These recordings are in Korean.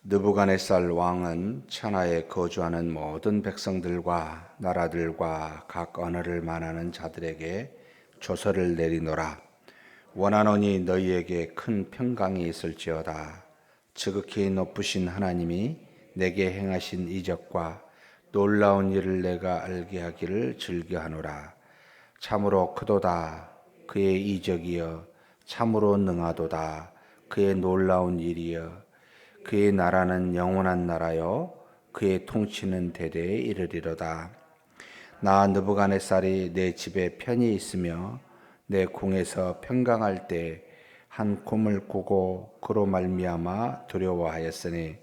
느부갓네살 왕은 천하에 거주하는 모든 백성들과 나라들과 각 언어를 말하는 자들에게 조서를 내리노라. 원하노니 너희에게 큰 평강이 있을지어다. 지극히 높으신 하나님이 내게 행하신 이적과 놀라운 일을 내가 알게 하기를 즐겨하노라. 참으로 크도다 그의 이적이여, 참으로 능하도다 그의 놀라운 일이여. 그의 나라는 영원한 나라요, 그의 통치는 대대에 이르리로다. 나 느부갓네살이 내 집에 편히 있으며 내 궁에서 평강할 때 한 꿈을 꾸고 그로 말미암아 두려워하였으니,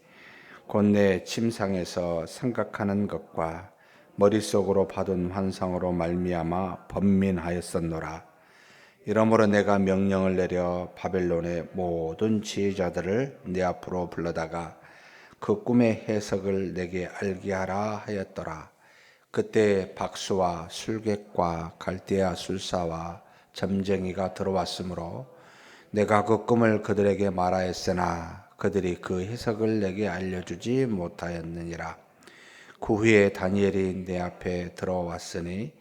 곧 내 침상에서 생각하는 것과 머릿속으로 받은 환상으로 말미암아 번민하였었노라. 이러므로 내가 명령을 내려 바벨론의 모든 지혜자들을 내 앞으로 불러다가 그 꿈의 해석을 내게 알게 하라 하였더라. 그때 박수와 술객과 갈대아 술사와 점쟁이가 들어왔으므로 내가 그 꿈을 그들에게 말하였으나 그들이 그 해석을 내게 알려주지 못하였느니라. 그 후에 다니엘이 내 앞에 들어왔으니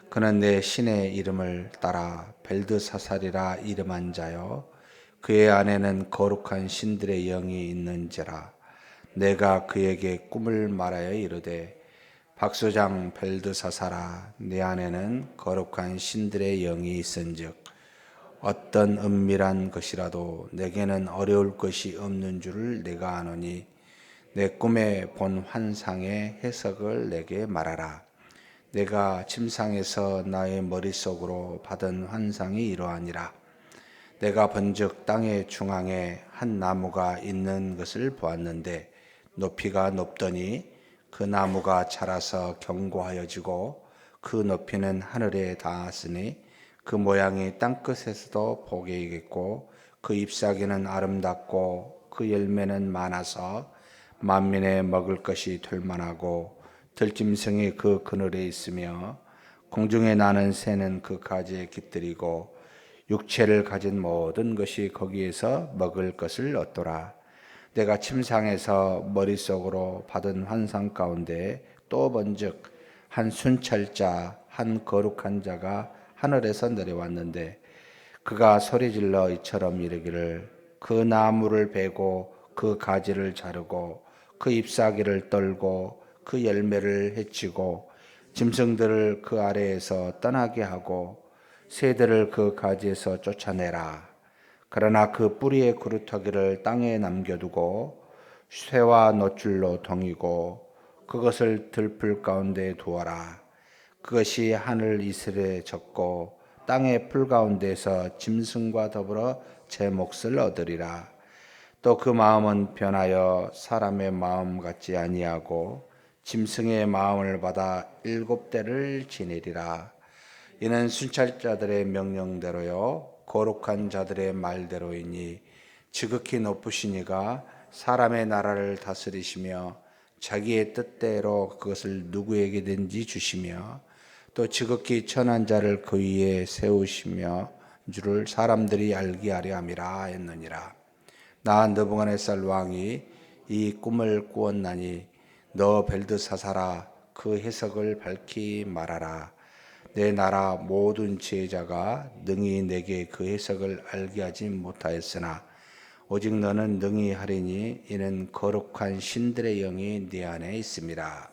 그는 내 신의 이름을 따라 벨드사살이라 이름한 자요, 그의 안에는 거룩한 신들의 영이 있는지라. 내가 그에게 꿈을 말하여 이르되, 박수장 벨드사살아, 내 안에는 거룩한 신들의 영이 있은즉 어떤 은밀한 것이라도 내게는 어려울 것이 없는 줄을 내가 아노니 내 꿈에 본 환상의 해석을 내게 말하라. 내가 침상에서 나의 머릿속으로 받은 환상이 이러하니라. 내가 번즉 땅의 중앙에 한 나무가 있는 것을 보았는데 높이가 높더니 그 나무가 자라서 견고하여지고 그 높이는 하늘에 닿았으니 그 모양이 땅끝에서도 보게이겠고 그 잎사귀는 아름답고 그 열매는 많아서 만민의 먹을 것이 될 만하고 들짐승이 그 그늘에 있으며 공중에 나는 새는 그 가지에 깃들이고 육체를 가진 모든 것이 거기에서 먹을 것을 얻더라. 내가 침상에서 머릿속으로 받은 환상 가운데 또 번즉 한 순찰자, 한 거룩한 자가 하늘에서 내려왔는데 그가 소리질러 이처럼 이르기를, 그 나무를 베고 그 가지를 자르고 그 잎사귀를 떨고 그 열매를 해치고 짐승들을 그 아래에서 떠나게 하고 새들을 그 가지에서 쫓아내라. 그러나 그 뿌리의 그루터기를 땅에 남겨두고 쇠와 놋줄로 동이고 그것을 들풀 가운데 두어라. 그것이 하늘 이슬에 젖고 땅의 풀 가운데서 짐승과 더불어 제 몫을 얻으리라. 또 그 마음은 변하여 사람의 마음 같지 아니하고 짐승의 마음을 받아 7대를 지내리라. 이는 순찰자들의 명령대로요 거룩한 자들의 말대로이니, 지극히 높으시니가 사람의 나라를 다스리시며 자기의 뜻대로 그것을 누구에게든지 주시며 또 지극히 천한 자를 그 위에 세우시며 줄을 사람들이 알게 하려 함이라 했느니라. 나 느부갓네살 왕이 이 꿈을 꾸었나니 너 벨드사살아, 그 해석을 밝히 말하라. 내 나라 모든 지혜자가 능히 내게 그 해석을 알게 하지 못하였으나 오직 너는 능히 하리니 이는 거룩한 신들의 영이 네 안에 있습니다.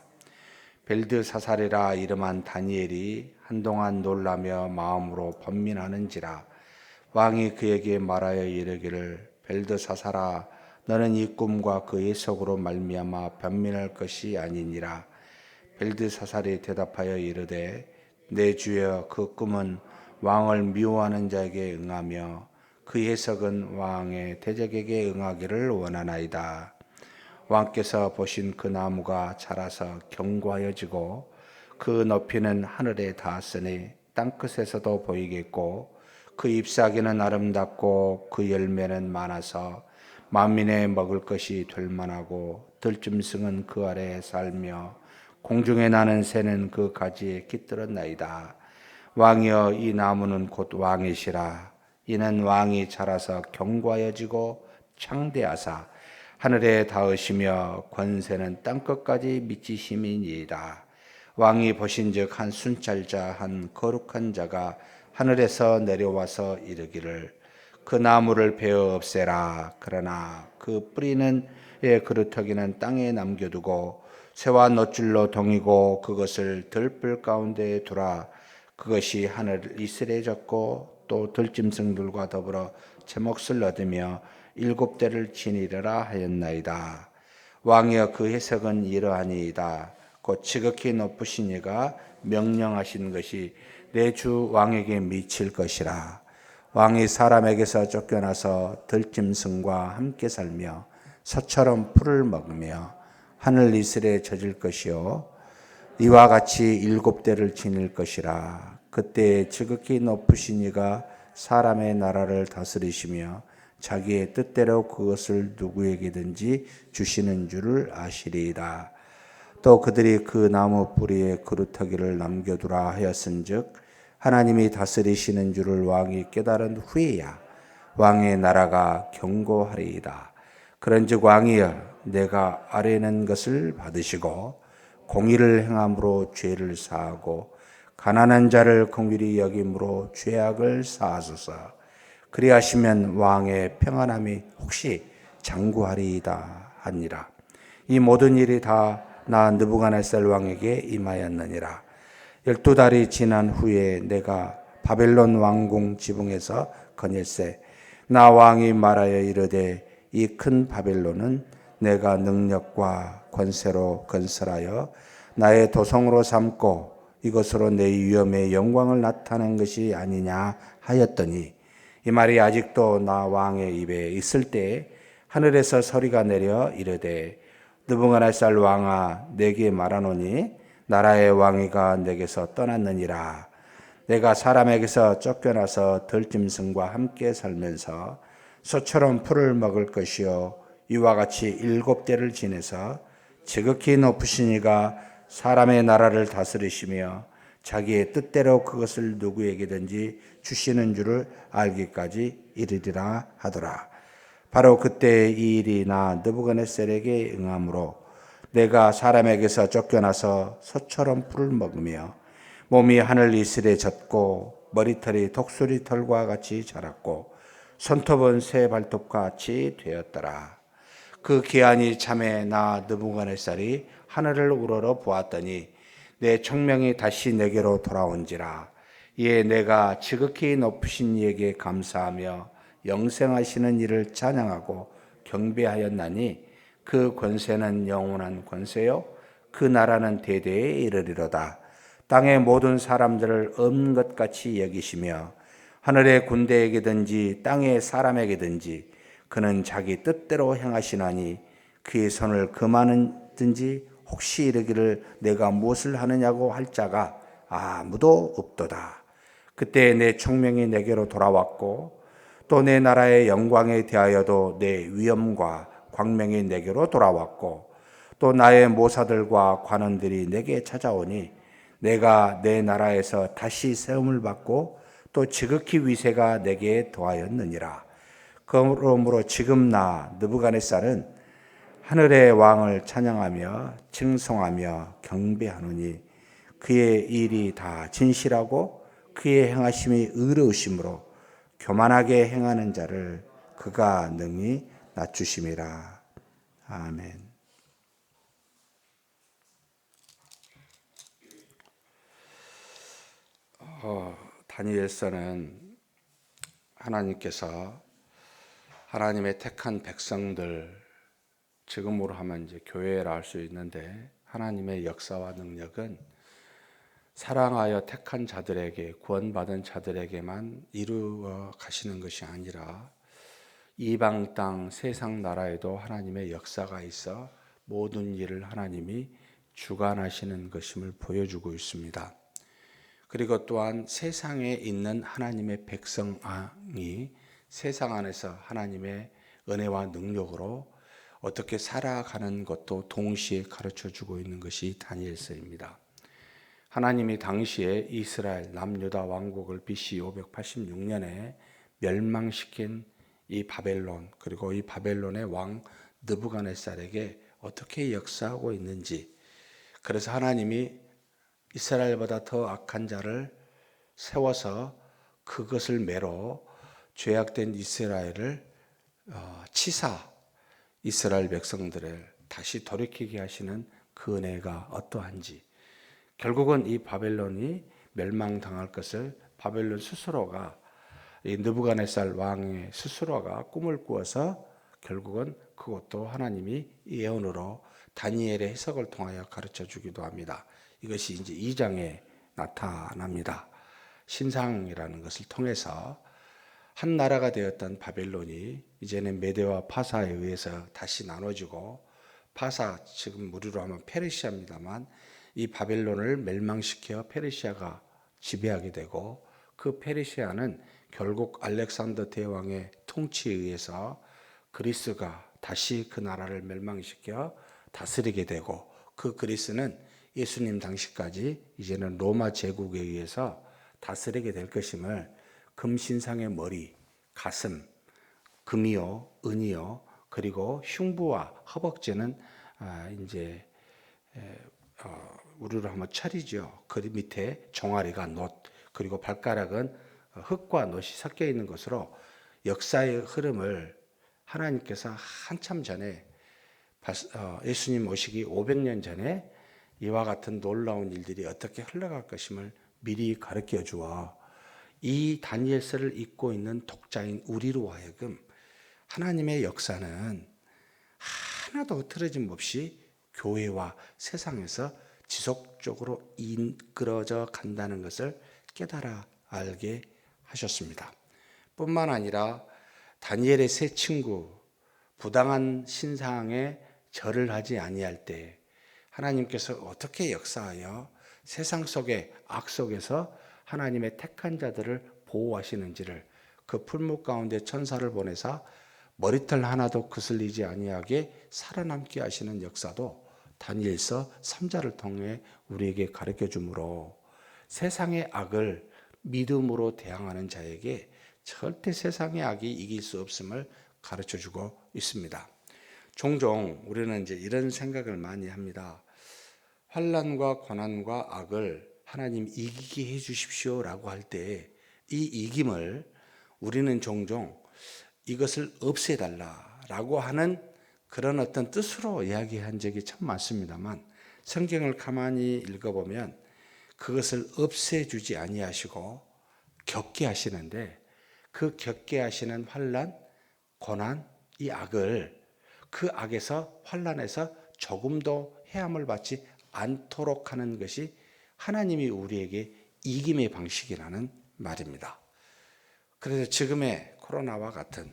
벨드사살이라 이름한 다니엘이 한동안 놀라며 마음으로 번민하는지라. 왕이 그에게 말하여 이르기를, 벨드사살아, 너는 이 꿈과 그 해석으로 말미암아 변민할 것이 아니니라. 벨드사살이 대답하여 이르되, 내 주여, 그 꿈은 왕을 미워하는 자에게 응하며 그 해석은 왕의 대적에게 응하기를 원하나이다. 왕께서 보신 그 나무가 자라서 견고하여지고 그 높이는 하늘에 닿았으니 땅끝에서도 보이겠고 그 잎사귀는 아름답고 그 열매는 많아서 만민의 먹을 것이 될 만하고 들짐승은 그 아래에 살며 공중에 나는 새는 그 가지에 깃들었나이다. 왕이여, 이 나무는 곧 왕이시라. 이는 왕이 자라서 견고하여지고 창대하사 하늘에 닿으시며 권세는 땅끝까지 미치심이니이다. 왕이 보신즉 한 순찰자 한 거룩한 자가 하늘에서 내려와서 이르기를 그 나무를 베어 없애라. 그러나 그 뿌리는 그루터기는 땅에 남겨두고 새와 놋줄로 동이고 그것을 들불 가운데에 두라. 그것이 하늘을 이슬해졌고 또 들짐승들과 더불어 제 몫을 얻으며 7대를 지니리라 하였나이다. 왕이여 그 해석은 이러하니이다. 곧 지극히 높으신 이가 명령하신 것이 내 주 왕에게 미칠 것이라. 왕이 사람에게서 쫓겨나서 들짐승과 함께 살며 소처럼 풀을 먹으며 하늘 이슬에 젖을 것이요 이와 같이 7대를 지닐 것이라. 그때 지극히 높으신 이가 사람의 나라를 다스리시며 자기의 뜻대로 그것을 누구에게든지 주시는 줄을 아시리이다. 또 그들이 그 나무 뿌리에 그루터기를 남겨두라 하였은즉 하나님이 다스리시는 줄을 왕이 깨달은 후에야 왕의 나라가 견고하리이다. 그런즉 왕이여 내가 아뢰는 것을 받으시고 공의를 행함으로 죄를 사하고 가난한 자를 긍휼히 여김으로 죄악을 사하소서. 그리하시면 왕의 평안함이 혹시 장구하리이다 하니라. 이 모든 일이 다 나 느부갓네살 왕에게 임하였느니라. 12달이 지난 후에 내가 바벨론 왕궁 지붕에서 거닐세 나 왕이 말하여 이르되 이 큰 바벨론은 내가 능력과 권세로 건설하여 나의 도성으로 삼고 이것으로 내 위엄의 영광을 나타낸 것이 아니냐 하였더니 이 말이 아직도 나 왕의 입에 있을 때에 하늘에서 소리가 내려 이르되 느부갓네살 왕아 내게 말하노니 나라의 왕위가 내게서 떠났느니라. 내가 사람에게서 쫓겨나서 들짐승과 함께 살면서 소처럼 풀을 먹을 것이요 이와 같이 7대를 지내서 지극히 높으신 이가 사람의 나라를 다스리시며 자기의 뜻대로 그것을 누구에게든지 주시는 줄을 알기까지 이르리라 하더라. 바로 그때 이 일이 나 느부갓네살에게 응함으로 내가 사람에게서 쫓겨나서 소처럼 풀을 먹으며 몸이 하늘 이슬에 젖고 머리털이 독수리 털과 같이 자랐고 손톱은 새 발톱과 같이 되었더라. 그 기한이 참에 나 느부갓네살이 하늘을 우러러 보았더니 내 총명이 다시 내게로 돌아온지라. 이에 내가 지극히 높으신 이에게 감사하며 영생하시는 이를 찬양하고 경배하였나니 그 권세는 영원한 권세요 그 나라는 대대에 이르리로다. 땅의 모든 사람들을 없는 것 같이 여기시며 하늘의 군대에게든지 땅의 사람에게든지 그는 자기 뜻대로 행하시나니 그의 손을 금하는든지 혹시 이르기를 내가 무엇을 하느냐고 할 자가 아무도 없도다. 그때 내 총명이 내게로 돌아왔고 또 내 나라의 영광에 대하여도 내 위엄과 광명이 내게로 돌아왔고 또 나의 모사들과 관원들이 내게 찾아오니 내가 내 나라에서 다시 세움을 받고 또 지극히 위세가 내게 더하였느니라. 그러므로 지금 나 느부갓네살은 하늘의 왕을 찬양하며 칭송하며 경배하노니 그의 일이 다 진실하고 그의 행하심이 의로우심으로 교만하게 행하는 자를 그가 능히 낮추심이라. 아멘. 다니엘서는 하나님께서 하나님의 택한 백성들, 지금으로 하면 이제 교회라 할 수 있는데 하나님의 역사와 능력은 사랑하여 택한 자들에게, 구원받은 자들에게만 이루어 가시는 것이 아니라 이방 땅 세상 나라에도 하나님의 역사가 있어 모든 일을 하나님이 주관하시는 것임을 보여주고 있습니다. 그리고 또한 세상에 있는 하나님의 백성이 세상 안에서 하나님의 은혜와 능력으로 어떻게 살아가는 것도 동시에 가르쳐주고 있는 것이 다니엘서입니다. 하나님이 당시에 이스라엘 남유다 왕국을 BC 586년에 멸망시킨 이 바벨론, 그리고 이 바벨론의 왕 느부갓네살에게 어떻게 역사하고 있는지, 그래서 하나님이 이스라엘보다 더 악한 자를 세워서 그것을 매로 죄악된 이스라엘을 치사, 이스라엘 백성들을 다시 돌이키게 하시는 그 은혜가 어떠한지, 결국은 이 바벨론이 멸망당할 것을 바벨론 스스로가, 이 느부갓네살 왕의 스스로가 꿈을 꾸어서 결국은 그것도 하나님이 예언으로 다니엘의 해석을 통하여 가르쳐 주기도 합니다. 이것이 이제 2장에 나타납니다. 신상이라는 것을 통해서 한 나라가 되었던 바벨론이 이제는 메대와 파사에 의해서 다시 나눠지고, 파사 지금 우리로 하면 페르시아입니다만, 이 바벨론을 멸망시켜 페르시아가 지배하게 되고, 그 페르시아는 결국 알렉산더 대왕의 통치에 의해서 그리스가 다시 그 나라를 멸망시켜 다스리게 되고, 그 그리스는 예수님 당시까지 이제는 로마 제국에 의해서 다스리게 될 것임을 금신상의 머리, 가슴, 금이요, 은이요, 그리고 흉부와 허벅지는 이제 우리로 하면 철이죠. 그 밑에 종아리가 놋, 그리고 발가락은 흙과 놋이 섞여 있는 것으로 역사의 흐름을 하나님께서 한참 전에 예수님 오시기 500년 전에 이와 같은 놀라운 일들이 어떻게 흘러갈 것임을 미리 가르쳐 주어 이 다니엘서를 읽고 있는 독자인 우리로 하여금 하나님의 역사는 하나도 흐트러짐 없이 교회와 세상에서 지속적으로 이끌어져 간다는 것을 깨달아 알게 하셨습니다. 뿐만 아니라 다니엘의 세 친구, 부당한 신상에 절을 하지 아니할 때 하나님께서 어떻게 역사하여 세상 속의 악 속에서 하나님의 택한 자들을 보호하시는지를, 그 풀무 가운데 천사를 보내사 머리털 하나도 그슬리지 아니하게 살아남게 하시는 역사도 다니엘서 3장을 통해 우리에게 가르쳐 주므로 세상의 악을 믿음으로 대항하는 자에게 절대 세상의 악이 이길 수 없음을 가르쳐 주고 있습니다. 종종 우리는 이제 이런 생각을 많이 합니다. 환난과 고난과 악을 하나님 이기게 해 주십시오라고 할 때 이 이김을 우리는 종종 이것을 없애달라라고 하는 그런 어떤 뜻으로 이야기한 적이 참 많습니다만, 성경을 가만히 읽어보면 그것을 없애주지 아니하시고 겪게 하시는데, 그 겪게 하시는 환난, 고난, 이 악을 그 악에서, 환난에서 조금도 해함을 받지 않도록 하는 것이 하나님이 우리에게 이김의 방식이라는 말입니다. 그래서 지금의 코로나와 같은,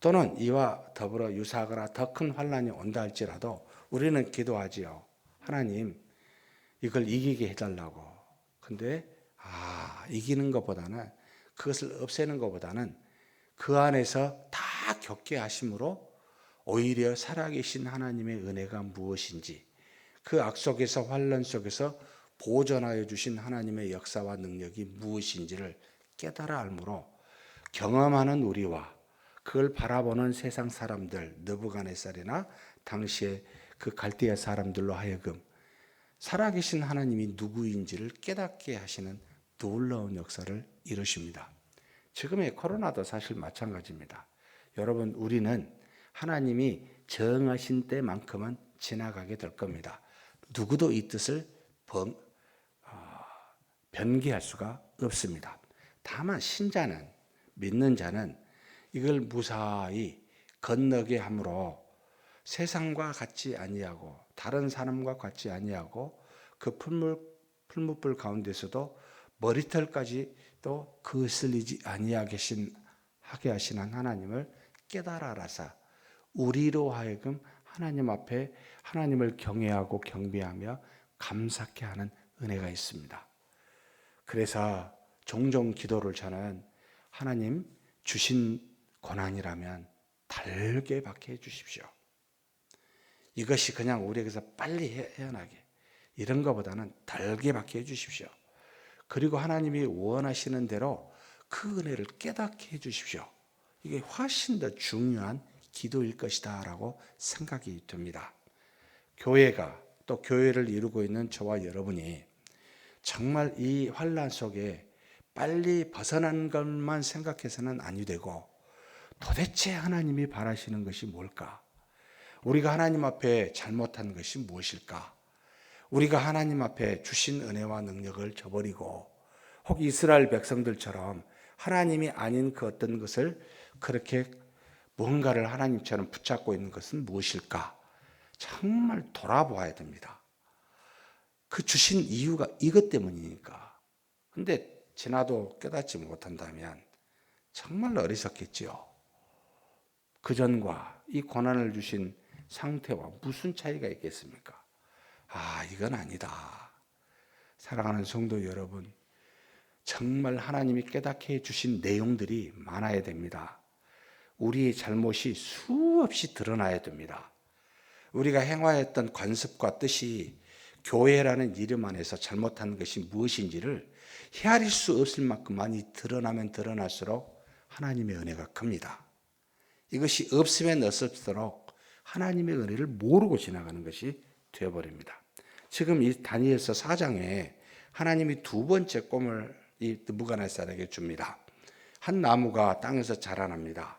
또는 이와 더불어 유사하거나 더 큰 환난이 온다 할지라도 우리는 기도하지요. 하나님, 이걸 이기게 해달라고. 근데 이기는 것보다는, 그것을 없애는 것보다는 그 안에서 다 겪게 하심으로 오히려 살아계신 하나님의 은혜가 무엇인지, 그 악 속에서, 환난 속에서 보존하여 주신 하나님의 역사와 능력이 무엇인지를 깨달아 알므로 경험하는 우리와 그걸 바라보는 세상 사람들, 느부갓네살이나 당시에 그 갈대아 사람들로 하여금 살아계신 하나님이 누구인지를 깨닫게 하시는 놀라운 역사를 이루십니다. 지금의 코로나도 사실 마찬가지입니다. 여러분, 우리는 하나님이 정하신 때만큼은 지나가게 될 겁니다. 누구도 이 뜻을 변개할 수가 없습니다. 다만 신자는, 믿는 자는 이걸 무사히 건너게 함으로 세상과 같지 아니하고 다른 사람과 같지 아니하고 그 풀무불 가운데서도 머리털까지 또 거슬리지 아니하게 하시는 하나님을 깨달아 알아서 우리로 하여금 하나님 앞에 하나님을 경외하고 경배하며 감사케 하는 은혜가 있습니다. 그래서 종종 기도를 저는, 하나님 주신 고난이라면 달게 받게 해주십시오. 이것이 그냥 우리에게서 빨리 헤어나게, 이런 것보다는 달게 받게 해주십시오. 그리고 하나님이 원하시는 대로 그 은혜를 깨닫게 해주십시오. 이게 훨씬 더 중요한 기도일 것이다 라고 생각이 듭니다. 교회가 또 교회를 이루고 있는 저와 여러분이 정말 이 환난 속에 빨리 벗어난 것만 생각해서는 아니 되고 도대체 하나님이 바라시는 것이 뭘까? 우리가 하나님 앞에 잘못한 것이 무엇일까? 우리가 하나님 앞에 주신 은혜와 능력을 저버리고 혹 이스라엘 백성들처럼 하나님이 아닌 그 어떤 것을 그렇게 뭔가를 하나님처럼 붙잡고 있는 것은 무엇일까? 정말 돌아보아야 됩니다. 그 주신 이유가 이것 때문이니까. 근데 지나도 깨닫지 못한다면 정말 어리석겠지요. 그전과 이 고난을 주신 상태와 무슨 차이가 있겠습니까? 이건 아니다. 사랑하는 성도 여러분, 정말 하나님이 깨닫게 해주신 내용들이 많아야 됩니다. 우리의 잘못이 수없이 드러나야 됩니다. 우리가 행하였던 관습과 뜻이 교회라는 이름 안에서 잘못한 것이 무엇인지를 헤아릴 수 없을 만큼 많이 드러나면 드러날수록 하나님의 은혜가 큽니다. 이것이 없으면 없을수록 하나님의 은혜를 모르고 지나가는 것이 되어버립니다. 지금 이 다니엘서 4장에 하나님이 두 번째 꿈을 이 느부갓네살에게 줍니다. 한 나무가 땅에서 자라납니다.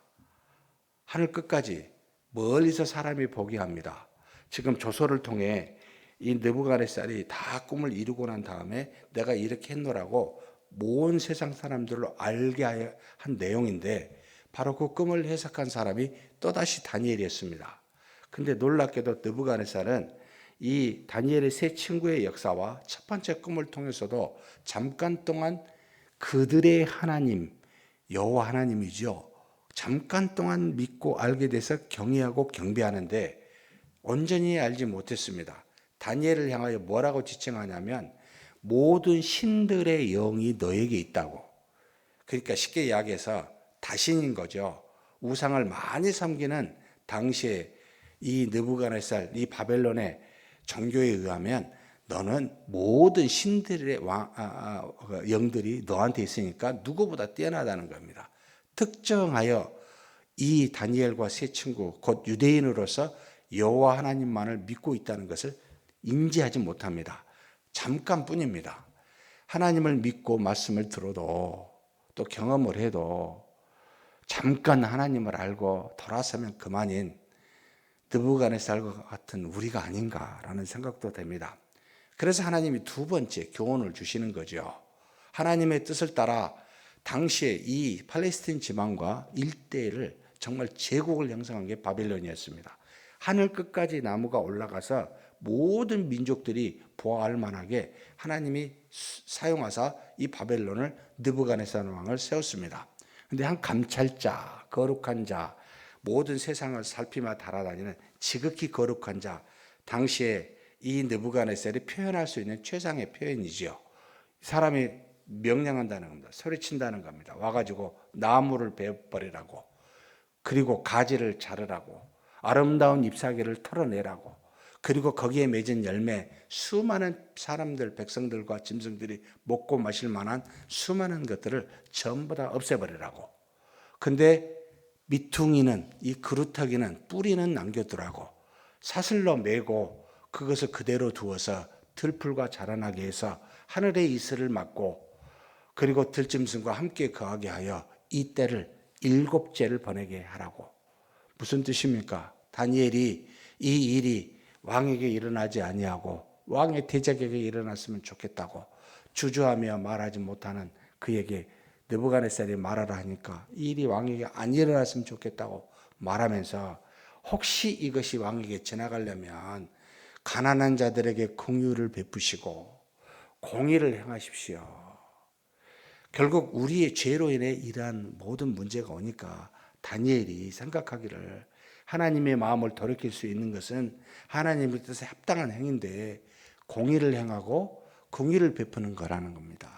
하늘 끝까지 멀리서 사람이 보게 합니다. 지금 조서를 통해 이 느부갓네살이 다 꿈을 이루고 난 다음에 내가 이렇게 했노라고 온 세상 사람들로 알게 한 내용인데 바로 그 꿈을 해석한 사람이 또다시 다니엘이었습니다. 근데 놀랍게도 느부갓네살은 이 다니엘의 세 친구의 역사와 첫 번째 꿈을 통해서도 잠깐 동안 그들의 하나님, 여호와 하나님이죠. 잠깐 동안 믿고 알게 돼서 경외하고 경배하는데 온전히 알지 못했습니다. 다니엘을 향하여 뭐라고 지칭하냐면 모든 신들의 영이 너에게 있다고. 그러니까 쉽게 이야기해서 다신인 거죠. 우상을 많이 섬기는 당시에 이 느부갓네살, 이 바벨론의 종교에 의하면 너는 모든 신들의 영들이 너한테 있으니까 누구보다 뛰어나다는 겁니다. 특정하여 이 다니엘과 세 친구, 곧 유대인으로서 여호와 하나님만을 믿고 있다는 것을 인지하지 못합니다. 잠깐뿐입니다. 하나님을 믿고 말씀을 들어도 또 경험을 해도 잠깐 하나님을 알고 돌아서면 그만인 느부갓네살과 같은 우리가 아닌가라는 생각도 됩니다. 그래서 하나님이 두 번째 교훈을 주시는 거죠. 하나님의 뜻을 따라 당시에 이 팔레스틴 지방과 일대를 정말 제국을 형성한 게 바벨론이었습니다. 하늘 끝까지 나무가 올라가서 모든 민족들이 보아할 만하게 하나님이 사용하사 이 바벨론을 느부갓네살 왕을 세웠습니다. 그런데 한 감찰자, 거룩한 자, 모든 세상을 살피며 달아다니는 지극히 거룩한 자, 당시에 이 느부갓네살이 표현할 수 있는 최상의 표현이지요. 사람이 명령한다는 겁니다. 소리친다는 겁니다. 와가지고 나무를 베어버리라고, 그리고 가지를 자르라고, 아름다운 잎사귀를 털어내라고, 그리고 거기에 맺은 열매, 수많은 사람들, 백성들과 짐승들이 먹고 마실 만한 수많은 것들을 전부 다 없애버리라고. 근데 미퉁이는, 이 그루터기는, 뿌리는 남겨두라고, 사슬로 메고 그것을 그대로 두어서 들풀과 자라나게 해서 하늘의 이슬을 막고, 그리고 들짐승과 함께 거하게 하여 이 때를 7제를 보내게 하라고. 무슨 뜻입니까? 다니엘이 이 일이 왕에게 일어나지 아니하고 왕의 대적에게 일어났으면 좋겠다고 주저하며 말하지 못하는 그에게 느부갓네살이 말하라 하니까 이 일이 왕에게 안 일어났으면 좋겠다고 말하면서 혹시 이것이 왕에게 지나가려면 가난한 자들에게 긍휼을 베푸시고 공의를 행하십시오. 결국 우리의 죄로 인해 이러한 모든 문제가 오니까 다니엘이 생각하기를 하나님의 마음을 돌이킬 수 있는 것은 하나님의 뜻에 합당한 행위인데 공의를 행하고 긍휼을 베푸는 거라는 겁니다.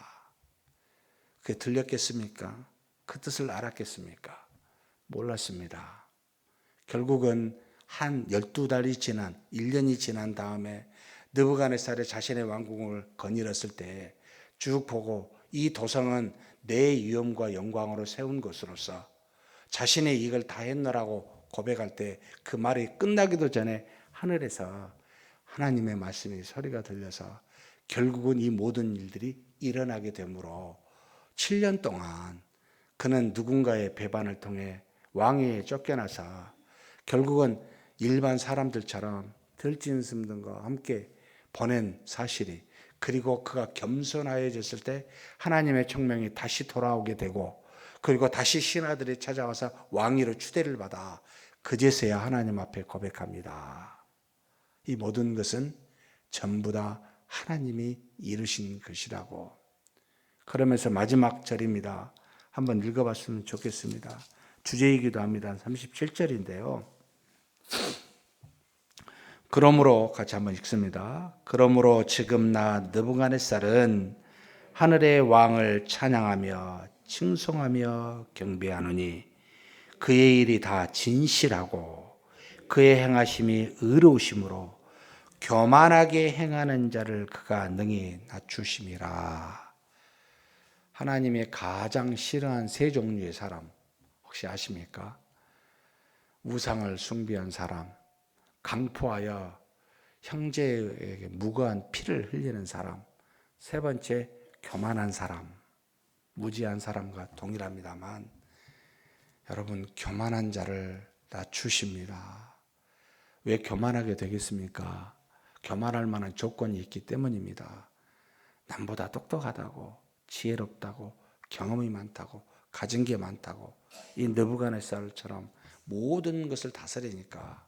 그게 들렸겠습니까? 그 뜻을 알았겠습니까? 몰랐습니다. 결국은 한 12달이 지난 1년이 지난 다음에 느부갓네살이 자신의 왕궁을 거닐었을 때 쭉 보고 이 도성은 내 위엄과 영광으로 세운 것으로서 자신의 이익을 다 했노라고 고백할 때 그 말이 끝나기도 전에 하늘에서 하나님의 말씀이 소리가 들려서 결국은 이 모든 일들이 일어나게 되므로 7년 동안 그는 누군가의 배반을 통해 왕위에 쫓겨나서 결국은 일반 사람들처럼 들짐승들과 함께 보낸 사실이, 그리고 그가 겸손하여졌을 때 하나님의 총명이 다시 돌아오게 되고, 그리고 다시 신하들이 찾아와서 왕위로 추대를 받아 그제서야 하나님 앞에 고백합니다. 이 모든 것은 전부 다 하나님이 이루신 것이라고. 그러면서 마지막 절입니다. 한번 읽어봤으면 좋겠습니다. 주제이기도 합니다. 37절인데요. 그러므로 같이 한번 읽습니다. 그러므로 지금 나 느부갓네살은 하늘의 왕을 찬양하며 칭송하며 경배하노니 그의 일이 다 진실하고 그의 행하심이 의로우심으로 교만하게 행하는 자를 그가 능히 낮추심이라. 하나님의 가장 싫어하는 세 종류의 사람 혹시 아십니까? 우상을 숭배한 사람, 강포하여 형제에게 무고한 피를 흘리는 사람, 세 번째 교만한 사람, 무지한 사람과 동일합니다만 여러분, 교만한 자를 낮추십니다. 왜 교만하게 되겠습니까? 교만할 만한 조건이 있기 때문입니다. 남보다 똑똑하다고, 지혜롭다고, 경험이 많다고, 가진 게 많다고, 이 느부갓네살처럼 모든 것을 다스리니까,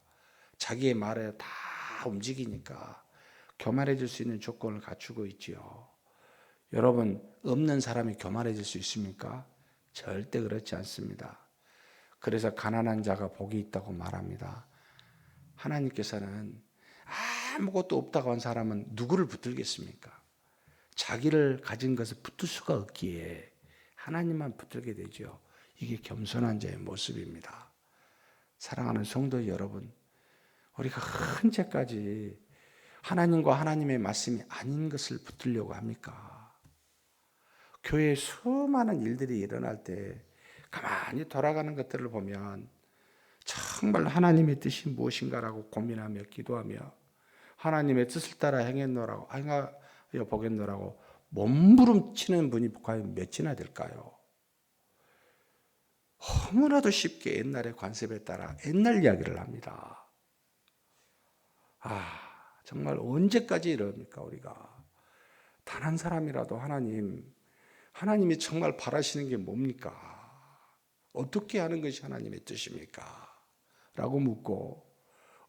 자기의 말에 다 움직이니까 교만해질 수 있는 조건을 갖추고 있지요. 여러분, 없는 사람이 교만해질 수 있습니까? 절대 그렇지 않습니다. 그래서 가난한 자가 복이 있다고 말합니다. 하나님께서는 아무것도 없다고 한 사람은 누구를 붙들겠습니까? 자기를 가진 것을 붙들 수가 없기에 하나님만 붙들게 되죠. 이게 겸손한 자의 모습입니다. 사랑하는 성도 여러분, 우리가 언제까지 하나님과 하나님의 말씀이 아닌 것을 붙들려고 합니까? 교회에 수많은 일들이 일어날 때 가만히 돌아가는 것들을 보면 정말 하나님의 뜻이 무엇인가라고 고민하며 기도하며 하나님의 뜻을 따라 행하여 보겠노라고 몸부림치는 분이 과연 몇이나 될까요? 너무나도 쉽게 옛날의 관습에 따라 옛날 이야기를 합니다. 정말 언제까지 이럽니까 우리가? 단 한 사람이라도 하나님이 정말 바라시는 게 뭡니까? 어떻게 하는 것이 하나님의 뜻입니까? 라고 묻고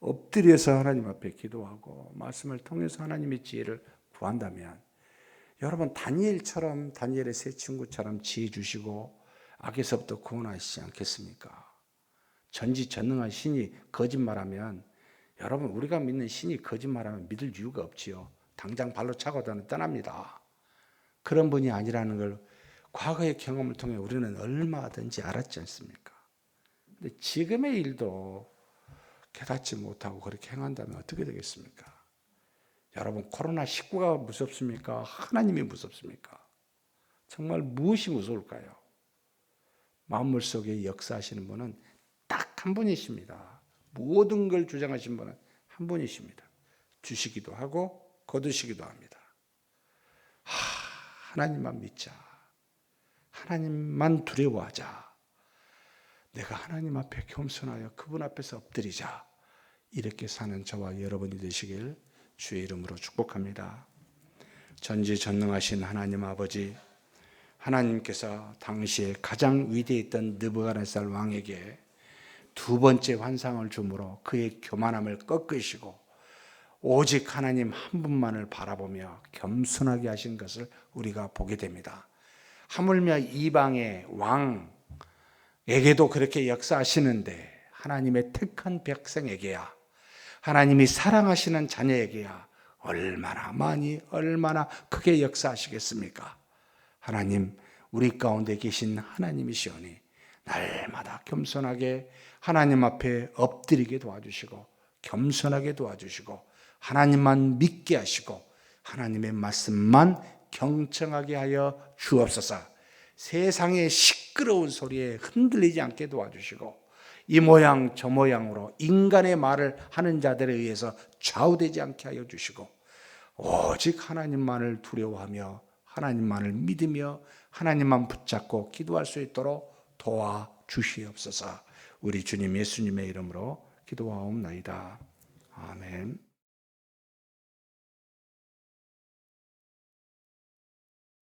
엎드려서 하나님 앞에 기도하고 말씀을 통해서 하나님의 지혜를 구한다면, 여러분 다니엘처럼, 다니엘의 세 친구처럼 지혜 주시고 악에서부터 구원하시지 않겠습니까? 전지전능한 신이 거짓말하면, 여러분 우리가 믿는 신이 거짓말하면 믿을 이유가 없지요. 당장 발로 차고 떠납니다. 그런 분이 아니라는 걸 과거의 경험을 통해 우리는 얼마든지 알았지 않습니까? 근데 지금의 일도 깨닫지 못하고 그렇게 행한다면 어떻게 되겠습니까? 여러분, 코로나19가 무섭습니까? 하나님이 무섭습니까? 정말 무엇이 무서울까요? 만물 속에 역사하시는 분은 딱 한 분이십니다. 모든 걸 주장하신 분은 한 분이십니다. 주시기도 하고 거두시기도 합니다. 하나님만 믿자. 하나님만 두려워하자. 내가 하나님 앞에 겸손하여 그분 앞에서 엎드리자. 이렇게 사는 저와 여러분이 되시길 주의 이름으로 축복합니다. 전지전능하신 하나님 아버지, 하나님께서 당시에 가장 위대했던 느부갓네살 왕에게 두 번째 환상을 주므로 그의 교만함을 꺾으시고 오직 하나님 한 분만을 바라보며 겸손하게 하신 것을 우리가 보게 됩니다. 하물며 이방의 왕에게도 그렇게 역사하시는데 하나님의 택한 백성에게야, 하나님이 사랑하시는 자녀에게야 얼마나 많이 얼마나 크게 역사하시겠습니까? 하나님, 우리 가운데 계신 하나님이시오니 날마다 겸손하게 하나님 앞에 엎드리게 도와주시고 겸손하게 도와주시고 하나님만 믿게 하시고 하나님의 말씀만 경청하게 하여 주옵소서. 세상의 시끄러운 소리에 흔들리지 않게 도와주시고 이 모양 저 모양으로 인간의 말을 하는 자들에 의해서 좌우되지 않게 하여 주시고 오직 하나님만을 두려워하며 하나님만을 믿으며 하나님만 붙잡고 기도할 수 있도록 도와주시옵소서. 우리 주님 예수님의 이름으로 기도하옵나이다. 아멘.